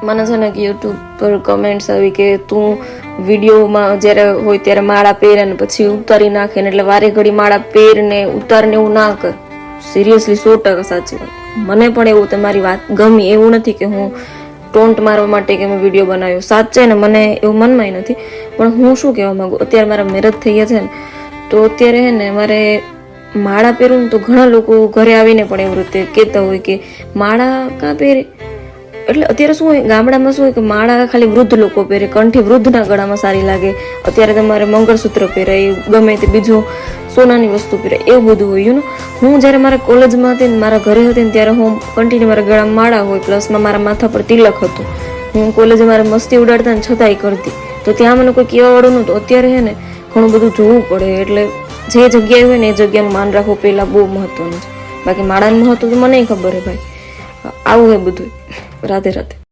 મને છે ને કે યુટ્યુબ પર કમેન્ટ્સ આવી કે તું વિડીયોમાં જ્યારે હોય ત્યારે માળા પહેરે ને પછી ઉતારી નાખે ને એટલે વારે ઘડી માળા પહેર ને ઉતારને એવું ના કર. સિરિયસલી 100% સાચી વાત. મને પણ એવું તમારી વાત ગમી. એવું નથી કે હું ટોન્ટ મારવા માટે કે મેં વિડીયો બનાવ્યો. સાચે ને મને એવું મનમાં નથી. પણ હું શું કહેવા માંગુ, અત્યારે મારા મેરેજ થઈ ગયા છે ને તો અત્યારે હે ને મારે માળા પહેરું ને તો ઘણા લોકો ઘરે આવીને પણ એવું રીતે કહેતા હોય કે માળા કાં પહેરે. એટલે અત્યારે શું હોય, ગામડામાં શું હોય કે માળા ખાલી વૃદ્ધ લોકો પહેરે, કંઠી વૃદ્ધના ગળામાં સારી લાગે. અત્યારે તમારે મંગળસૂત્ર પહેરાય, ગમે તે બીજું સોનાની વસ્તુ પહેરાય, એવું બધું હોય. હું જ્યારે મારા કોલેજમાં હતી ને મારા ઘરે હતી ને ત્યારે હું કન્ટિન્યુ મારા ગળામાં માળા હોય, પ્લસમાં મારા માથા પર તિલક હતું. હું કોલેજે મારે મસ્તી ઉડાડતા ને છતાંય કરતી. તો ત્યાં મને કોઈ કહેવાવાળું નહોતું. અત્યારે હે ને ઘણું બધું જોવું પડે. એટલે જે જગ્યાએ હોય ને એ જગ્યાનું માન રાખવું પહેલાં બહુ મહત્વનું છે. બાકી માળાનું મહત્વ તો મને ખબર હે ભાઈ. આવું હે બધું. રાધે રાધે.